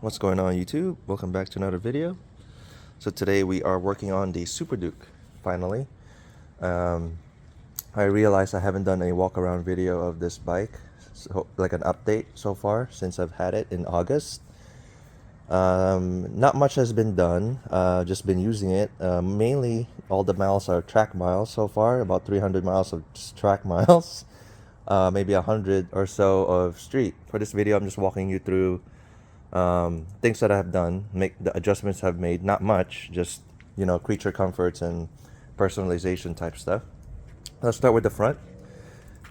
What's going on YouTube? Welcome back to another video. So today we are working on the Super Duke finally. I realized I haven't done a walk around video of this bike, so like an update so far since I've had it in August. Not much has been done, just been using it. Mainly all the miles are track miles so far, about 300 miles of just track miles, maybe 100 or so of street. For this video I'm just walking you through things that I have done, make the adjustments I've made. Not much, just creature comforts and personalization type stuff. Let's start with the front.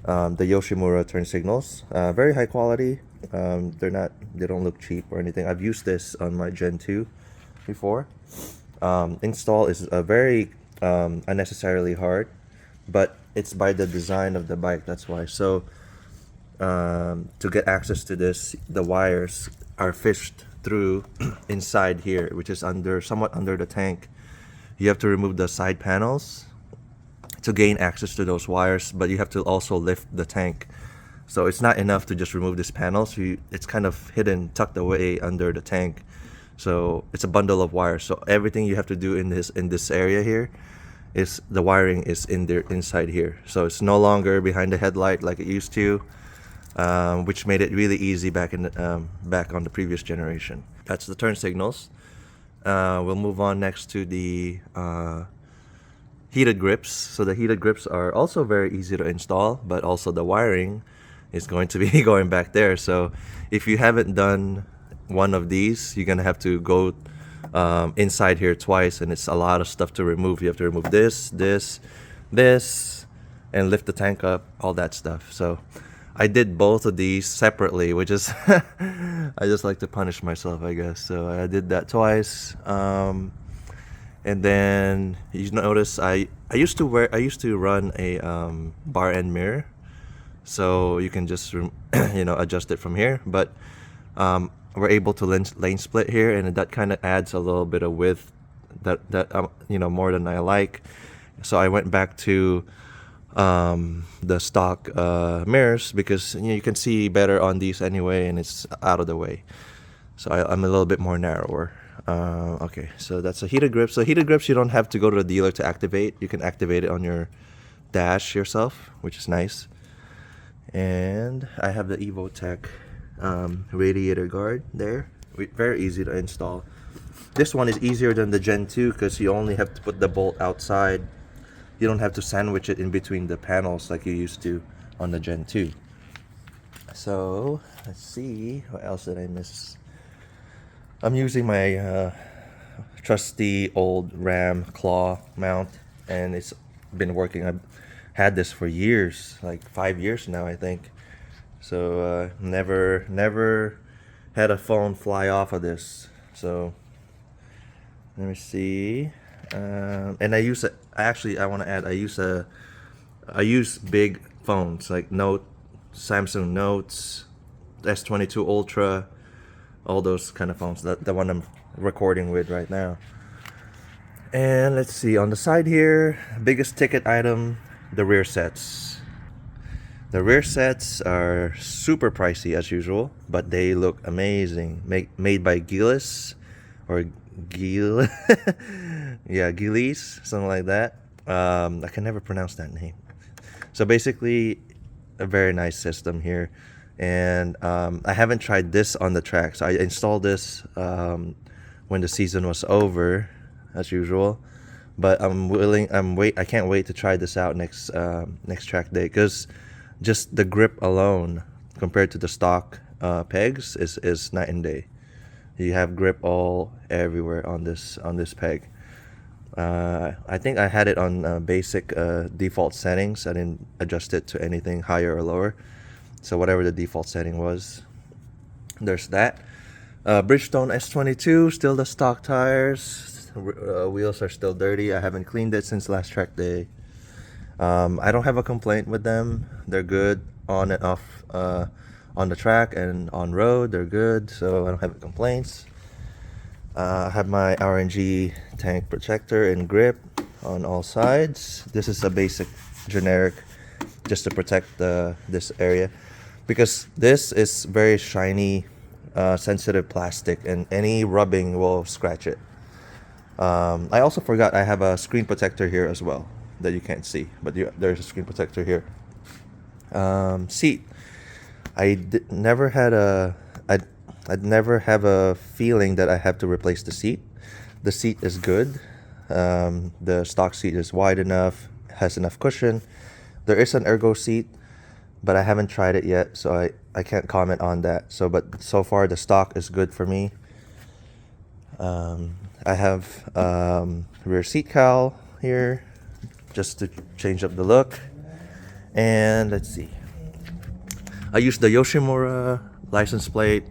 The Yoshimura turn signals, very high quality. They don't look cheap or anything. I've used this on my Gen 2 before. Install is very unnecessarily hard, but it's by the design of the bike, that's why. So to get access to this, the wires are fished through inside here, which is somewhat under the tank. You have to remove the side panels to gain access to those wires, but you have to also lift the tank. So it's not enough to just remove this panel. So it's kind of hidden, tucked away under the tank. So it's a bundle of wires. So everything you have to do in this area here is the wiring is inside here. So it's no longer behind the headlight like it used to, which made it really easy back on the previous generation. That's the turn signals. We'll move on next to the heated grips. So the heated grips are also very easy to install, but also the wiring is going to be going back there. So if you haven't done one of these, you're gonna have to go inside here twice, and it's a lot of stuff to remove. You have to remove this, and lift the tank up, all that stuff. So I did both of these separately, which is I just like to punish myself, I guess. So I did that twice. And then you notice I used to run a bar end mirror, so you can just adjust it from here. But we're able to lane split here, and that kind of adds a little bit of width that more than I like. So I went back to the stock mirrors, because you can see better on these anyway, and it's out of the way. So I'm a little bit more narrower. Okay, so that's a heated grip. So heated grips, you don't have to go to the dealer to activate. You can activate it on your dash yourself, which is nice. And I have the EvoTech radiator guard there. Very easy to install. This one is easier than the Gen 2 because you only have to put the bolt outside. You don't have to sandwich it in between the panels like you used to on the Gen 2. So let's see, what else did I miss? I'm using my trusty old Ram claw mount, and it's been working. I've had this for years, like 5 years now, I think. So never had a phone fly off of this. So let me see. And I use it. I want to add. I use big phones like Samsung Notes, S22 Ultra, all those kind of phones. The one I'm recording with right now. And let's see, on the side here, biggest ticket item, the rear sets. The rear sets are super pricey as usual, but they look amazing. Made by Gilles, or Gilles. Yeah, Gilles, something like that. I can never pronounce that name. So basically, a very nice system here. And I haven't tried this on the track, so I installed this when the season was over, as usual. But I can't wait to try this out next track day, because just the grip alone compared to the stock pegs is night and day. You have grip all everywhere on this peg. I think I had it on basic default settings. I didn't adjust it to anything higher or lower. So whatever the default setting was, there's that. Bridgestone S22, still the stock tires. Wheels are still dirty. I haven't cleaned it since last track day. I don't have a complaint with them. They're good on and off on the track, and on road they're good, so I don't have complaints. I have my RNG tank protector and grip on all sides. This is a basic generic, just to protect this area, because this is very shiny sensitive plastic, and any rubbing will scratch it. I also forgot I have a screen protector here as well that you can't see, but there's a screen protector here. Seat. Never had I'd never have a feeling that I have to replace the seat. The seat is good. The stock seat is wide enough, has enough cushion. There is an ergo seat, but I haven't tried it yet, so I can't comment on that. But so far the stock is good for me. I have rear seat cowl here just to change up the look. And let's see. I use the Yoshimura license plate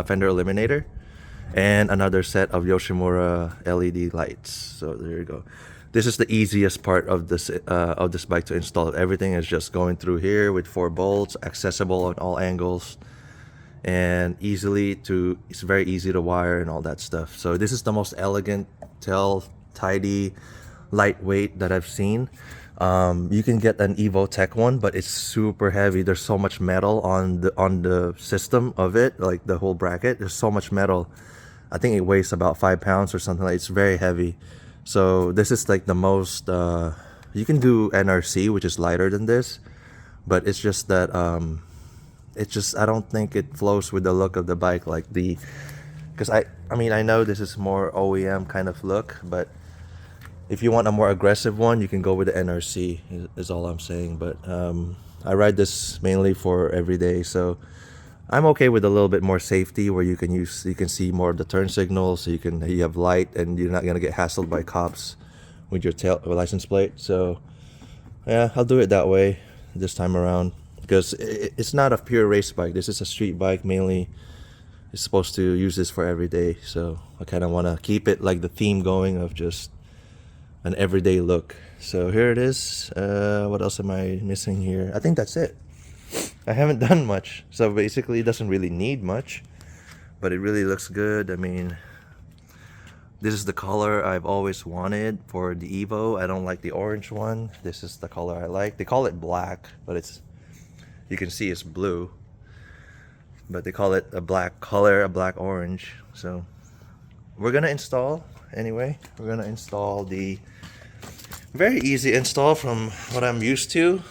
fender eliminator and another set of Yoshimura LED lights. So there you go. This is the easiest part of this bike to install. Everything is just going through here with 4 bolts, accessible on all angles, and it's very easy to wire and all that stuff. So this is the most elegant, tidy, lightweight that I've seen. You can get an Evo Tech one, but it's super heavy. There's so much metal on the system of it, like the whole bracket. There's so much metal. I think it weighs about 5 pounds or something. It's very heavy. So this is like the most. You can do NRC, which is lighter than this, but it's just that I don't think it flows with the look of the bike because I know this is more OEM kind of look, but if you want a more aggressive one, you can go with the NRC, is all I'm saying. But I ride this mainly for every day, so I'm okay with a little bit more safety where you can see more of the turn signals, so you have light and you're not gonna get hassled by cops with your license plate. So yeah, I'll do it that way this time around, because it's not a pure race bike. This is a street bike mainly. It's supposed to use this for every day, so I kind of want to keep it like the theme going of just an everyday look. So here it is. What else am I missing here? I think that's it. I haven't done much, so basically it doesn't really need much, but it really looks good. I mean, this is the color I've always wanted for the Evo. I don't like the orange one. This is the color I like. They call it black, but you can see it's blue, but they call it a black color, a black orange. So we're gonna install anyway. We're gonna install the very easy install from what I'm used to.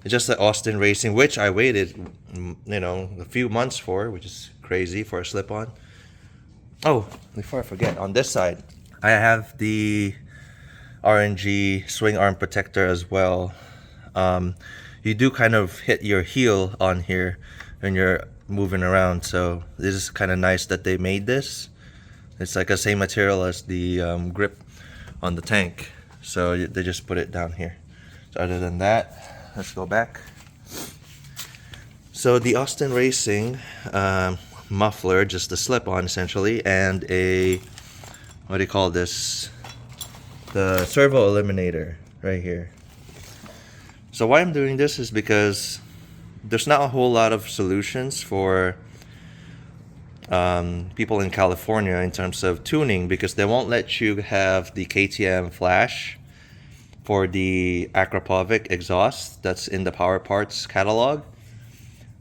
It's just the Austin Racing, which I waited, a few months for, which is crazy for a slip-on. Oh, before I forget, on this side, I have the RNG swing arm protector as well. You do kind of hit your heel on here when you're moving around, so this is kind of nice that they made this. It's like the same material as the grip on the tank, so they just put it down here. So other than that, let's go back. So the Austin Racing muffler, just a slip-on essentially, and what do you call this? The servo eliminator right here. So why I'm doing this is because there's not a whole lot of solutions for people in California in terms of tuning, because they won't let you have the KTM flash for the Akrapovic exhaust that's in the Power Parts catalog.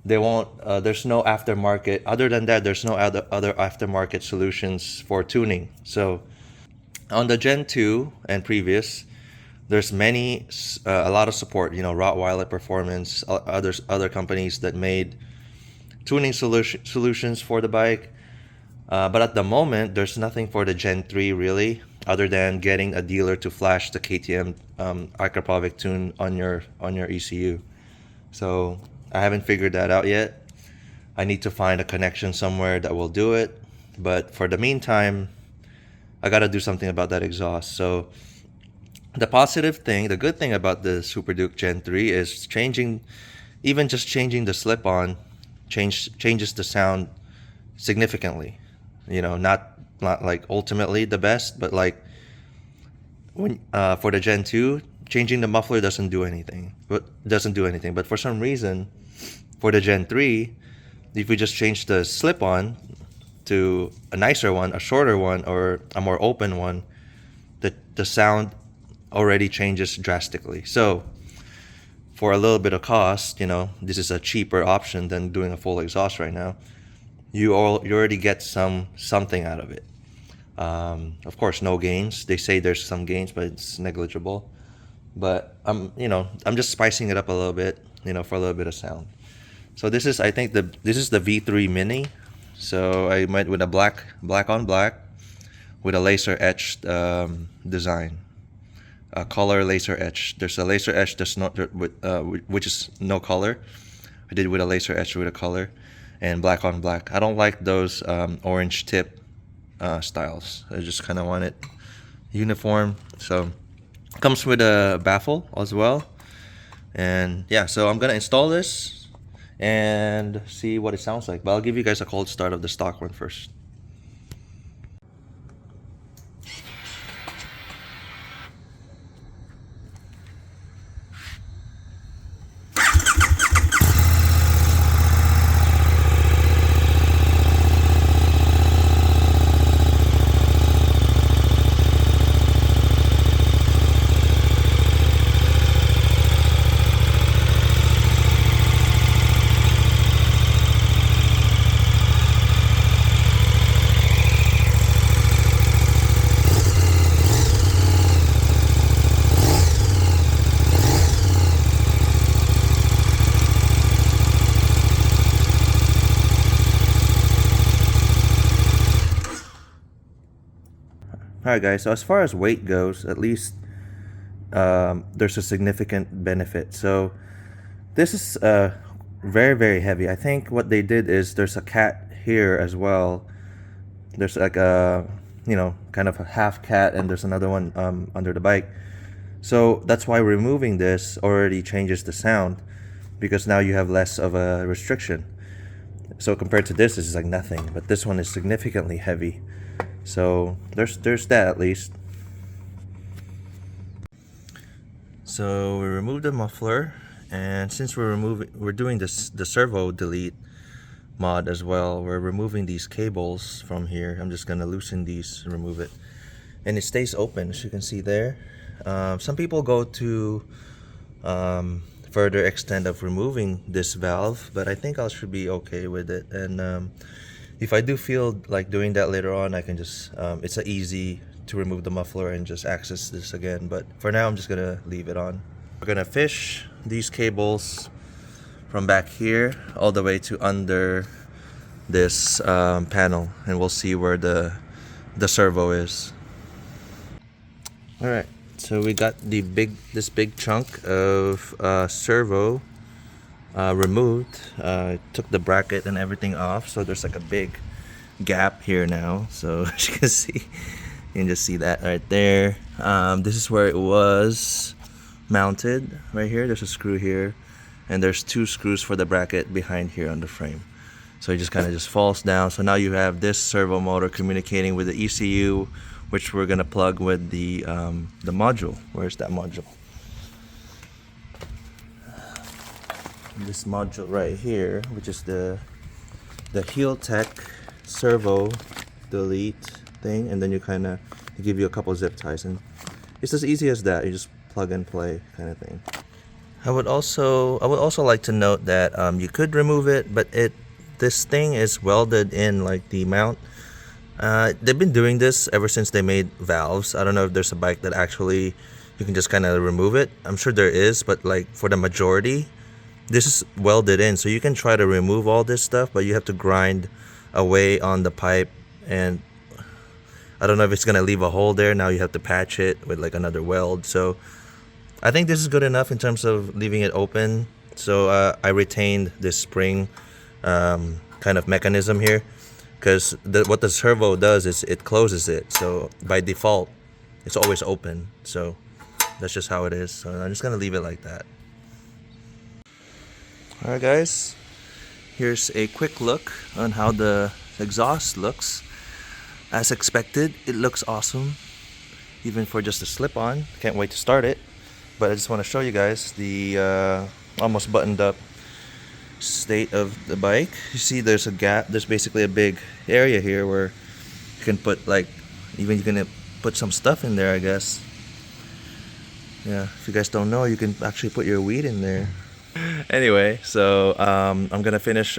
They won't. There's no aftermarket. Other than that, there's no other aftermarket solutions for tuning. So on the Gen 2 and previous, there's a lot of support. Rottweiler Performance, other companies that made tuning solutions for the bike. But at the moment, there's nothing for the Gen 3 really, other than getting a dealer to flash the KTM Akrapovic tune on your ECU. So I haven't figured that out yet. I need to find a connection somewhere that will do it. But for the meantime, I gotta do something about that exhaust. So the good thing about the Super Duke Gen 3 is changing the slip-on changes the sound significantly. Not like ultimately the best, but like when for the Gen 2, changing the muffler doesn't do anything. But for some reason, for the Gen 3, if we just change the slip-on to a nicer one, a shorter one, or a more open one, the sound already changes drastically. So for a little bit of cost, this is a cheaper option than doing a full exhaust right now. you already get something out of it. Of course, no gains. They say there's some gains, but it's negligible. But I'm just spicing it up a little bit, for a little bit of sound. So this is, I think, this is the V3 Mini. So I went with a black on black with a laser etched design, a color laser etch. There's a laser etch that's not which is no color. I did with a laser etch with a color, and black on black. I don't like those orange tip styles. I just kind of want it uniform. So comes with a baffle as well. And yeah, so I'm gonna install this and see what it sounds like. But I'll give you guys a cold start of the stock one first. Alright guys, so as far as weight goes, at least there's a significant benefit. So this is very, very heavy. I think what they did is there's a cat here as well. There's like a, kind of a half cat, and there's another one under the bike. So that's why removing this already changes the sound, because now you have less of a restriction. So compared to this is like nothing, but this one is significantly heavy. So there's that at least. So we removed the muffler, and since we're doing the servo delete mod as well, we're removing these cables from here. I'm just gonna loosen these, remove it, and it stays open, as you can see there. Some people go to further extent of removing this valve, but I think I should be okay with it. And if I do feel like doing that later on, I can just it's easy to remove the muffler and just access this again. But for now, I'm just gonna leave it on. We're gonna fish these cables from back here all the way to under this panel, and we'll see where the servo is. All right, so we got this big chunk of servo removed. Took the bracket and everything off, so there's like a big gap here now. So as you can see, you can just see that right there. This is where it was mounted, right here. There's a screw here, and there's 2 screws for the bracket behind here on the frame. So it just kind of just falls down. So now you have this servo motor communicating with the ECU, which we're gonna plug with the module. Where's that module? This module right here, which is the Heel Tech servo delete thing, and then you kind of give you a couple zip ties, and it's as easy as that. You just plug and play kind of thing. I would also like to note that you could remove it, but this thing is welded in, like the mount. They've been doing this ever since they made valves. I don't know if there's a bike that actually you can just kind of remove it. I'm sure there is, but like for the majority, this is welded in. So you can try to remove all this stuff, but you have to grind away on the pipe, and I don't know if it's gonna leave a hole there. Now you have to patch it with like another weld. So I think this is good enough in terms of leaving it open. So I retained this spring kind of mechanism here, because what the servo does is it closes it. So by default, it's always open. So that's just how it is. So I'm just gonna leave it like that. Alright guys, here's a quick look on how the exhaust looks. As expected, it looks awesome, even for just a slip-on. Can't wait to start it. But I just want to show you guys the almost buttoned up state of the bike. You see there's a gap. There's basically a big area here where you can put, like, even you can put some stuff in there, I guess. Yeah, if you guys don't know, you can actually put your weed in there. Anyway, so I'm gonna finish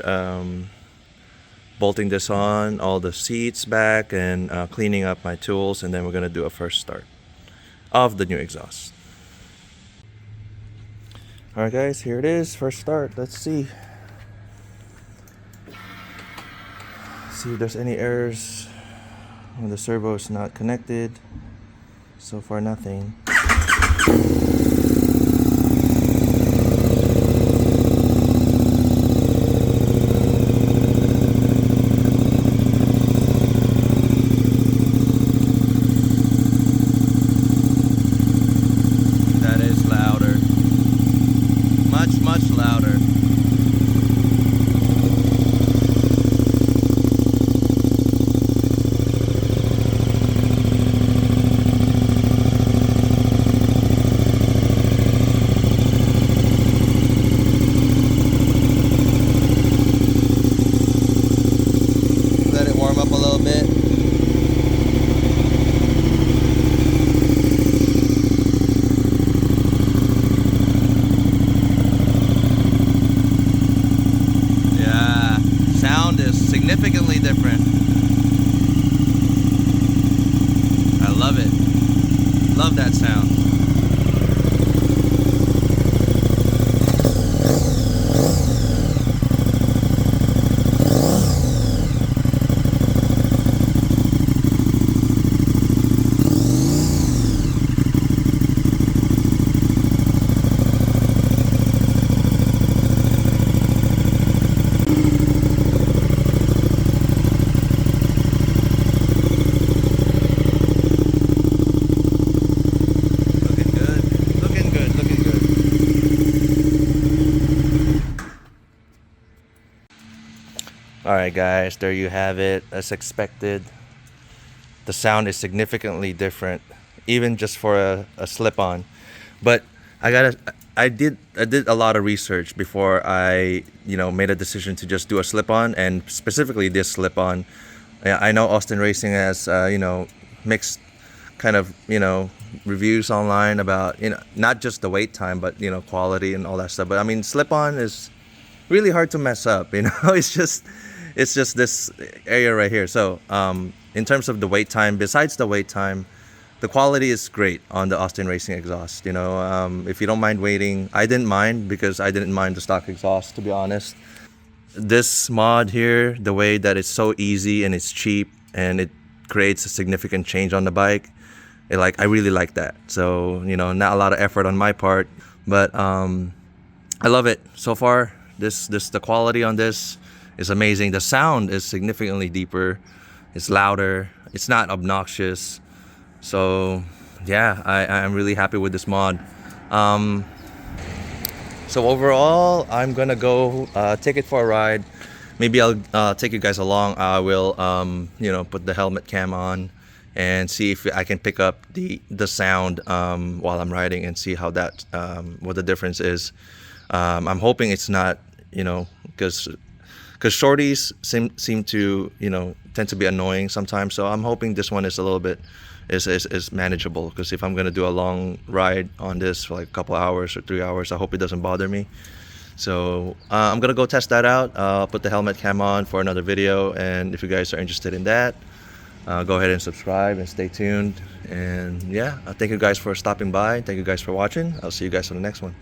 bolting this on, all the seats back, and cleaning up my tools, and then we're gonna do a first start of the new exhaust. Alright guys, here it is, first start. Let's see. See if there's any errors when the servo is not connected. So far nothing. Much louder. Let it warm up a little bit. Significantly different. I love it. Love that sound. Alright guys, there you have it. As expected, the sound is significantly different, even just for a slip-on. But I did a lot of research before I made a decision to just do a slip-on, and specifically this slip-on. I know Austin Racing has mixed kind of reviews online about not just the wait time, but quality and all that stuff. But I mean, slip-on is really hard to mess up. It's just this area right here. So in terms of the wait time, besides the wait time, the quality is great on the Austin Racing exhaust. If you don't mind waiting, I didn't mind because I didn't mind the stock exhaust, to be honest. This mod here, the way that it's so easy and it's cheap and it creates a significant change on the bike, I really like that. So not a lot of effort on my part, but I love it so far. The quality on this is amazing. The sound is significantly deeper. It's louder. It's not obnoxious. So yeah, I'm really happy with this mod. So overall, I'm gonna go take it for a ride. Maybe I'll take you guys along. I will put the helmet cam on and see if I can pick up the sound while I'm riding and see how that what the difference is. I'm hoping it's not, because shorties seem to tend to be annoying sometimes. So I'm hoping this one is a little bit is manageable, because if I'm gonna do a long ride on this for like a couple hours or 3 hours, I hope it doesn't bother me. So I'm gonna go test that out. I'll put the helmet cam on for another video, and if you guys are interested in that, go ahead and subscribe and stay tuned. And yeah, thank you guys for stopping by. Thank you guys for watching. I'll see you guys on the next one.